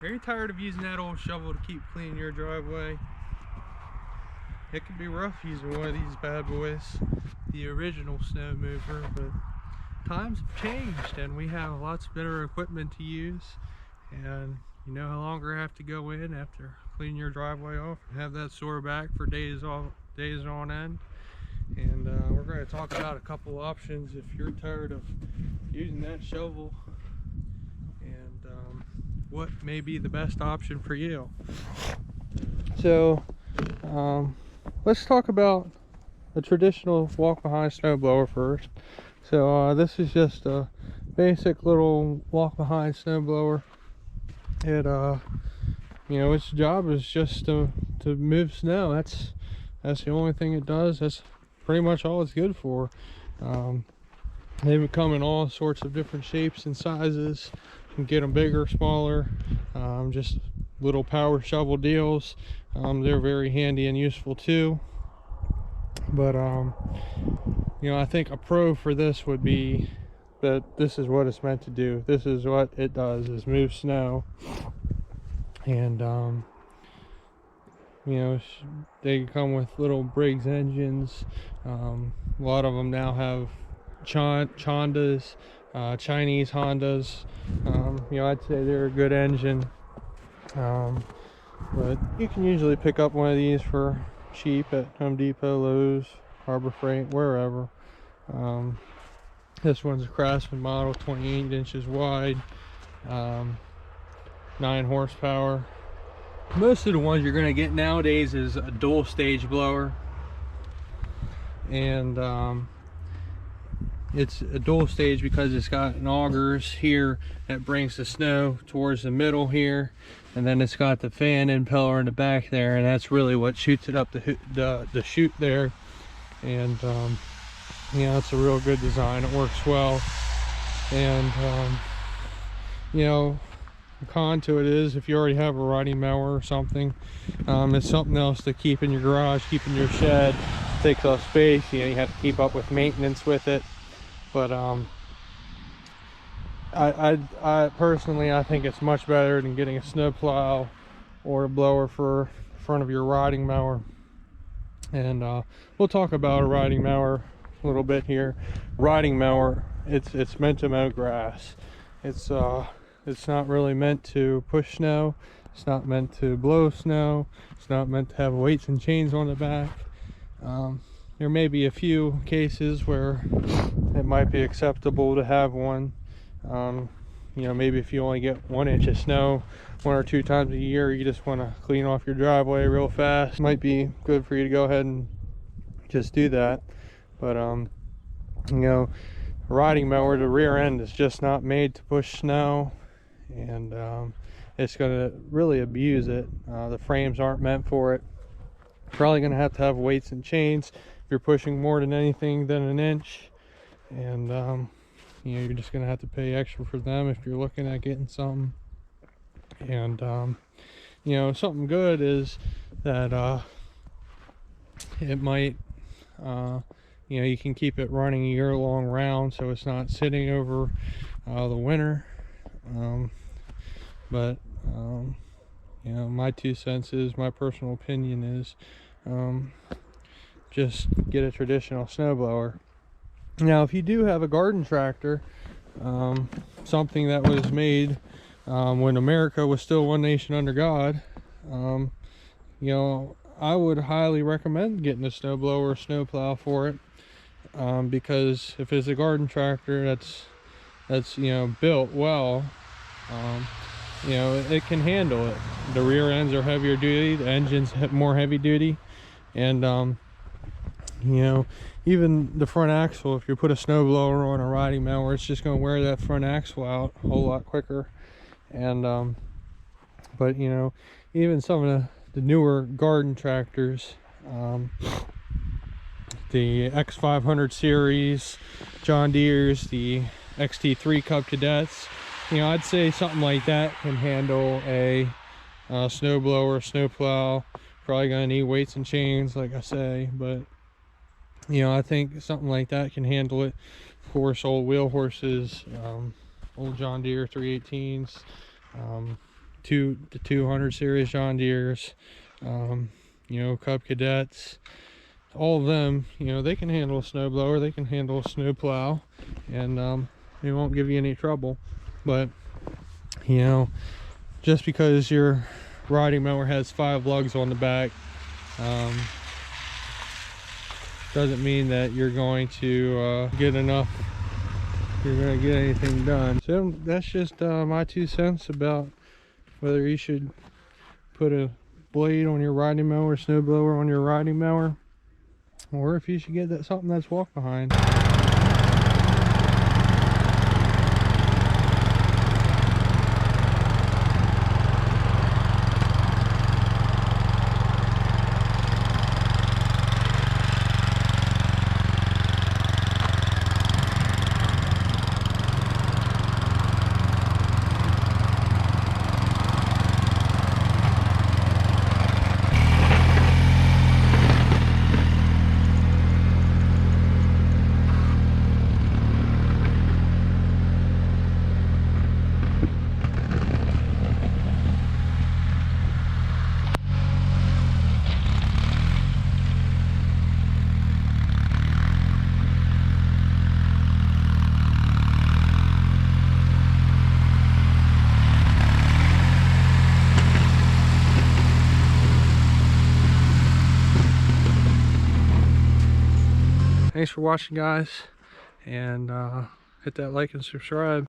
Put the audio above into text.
Are you tired of using that old shovel to keep cleaning your driveway? It can be rough using one of these bad boys, the original snow mover, but times have changed and we have lots better equipment to use, and you no longer have to go in after cleaning your driveway off and have that sore back for days on end. And we're going to talk about a couple options if you're tired of using that shovel, and what may be the best option for you. So let's talk about a traditional walk behind snowblower first. So this is just a basic little walk behind snowblower. It you know, its job is just to move snow. That's the only thing it does. That's pretty much all it's good for. They come in all sorts of different shapes and sizes. You can get them bigger, smaller, just little power shovel deals. They're very handy and useful too. But you know, I think a pro for this would be that this is what it's meant to do. This is what it does, is move snow. And you know, they come with little Briggs engines. A lot of them now have Hondas, Chinese Hondas. You know, I'd say they're a good engine, but you can usually pick up one of these for cheap at Home Depot, Lowe's, Harbor Freight, wherever. This one's a Craftsman model, 28 inches wide, 9 horsepower. Most of the ones you're going to get nowadays is a dual stage blower, and it's a dual stage because it's got an augers here that brings the snow towards the middle here, and then it's got the fan impeller in the back there, and that's really what shoots it up the chute there. And you know, it's a real good design. It works well. And you know, the con to it is if you already have a riding mower or something, it's something else to keep in your garage, keep in your shed. It takes up space. You know, you have to keep up with maintenance with it. But I personally, I think it's much better than getting a snowplow or a blower for front of your riding mower. And we'll talk about a riding mower a little bit here. Riding mower, it's meant to mow grass. It's not really meant to push snow. It's not meant to blow snow. It's not meant to have weights and chains on the back. There may be a few cases where it might be acceptable to have one. You know, maybe if you only get 1 inch of snow 1 or 2 times a year, you just want to clean off your driveway real fast, it might be good for you to go ahead and just do that. But you know, a riding mower, the rear end is just not made to push snow, and it's going to really abuse it. The frames aren't meant for it. Probably going to have weights and chains if you're pushing more than anything than 1 inch, and you know, you're just going to have to pay extra for them if you're looking at getting something. And you know, something good is that it might you know, you can keep it running a year-long round, so it's not sitting over the winter. But you know, my 2 cents is, my personal opinion is, just get a traditional snowblower. Now, if you do have a garden tractor, something that was made when America was still one nation under God, you know, I would highly recommend getting a snowblower or snowplow for it, because if it's a garden tractor that's you know, built well, you know, it can handle it. The rear ends are heavier duty, the engine's more heavy duty, and you know, even the front axle, if you put a snowblower on a riding mower, it's just going to wear that front axle out a whole lot quicker. And but you know, even some of the newer garden tractors, the X500 series, John Deere's, the XT3 Cub Cadets, you know, I'd say something like that can handle a snowblower, snowplow. Probably gonna need weights and chains, like I say, but you know, I think something like that can handle it. Of course, old wheel horses, old John Deere 318s, the 200 series John Deeres, you know, Cub Cadets, all of them, you know, they can handle a snowblower, they can handle a snowplow, and they won't give you any trouble. But you know, just because your riding mower has 5 lugs on the back, doesn't mean that you're going to get enough, you're going to get anything done. So that's just my 2 cents about whether you should put a blade on your riding mower, snowblower on your riding mower, or if you should get that something that's walk behind. Thanks for watching, guys, and hit that like and subscribe.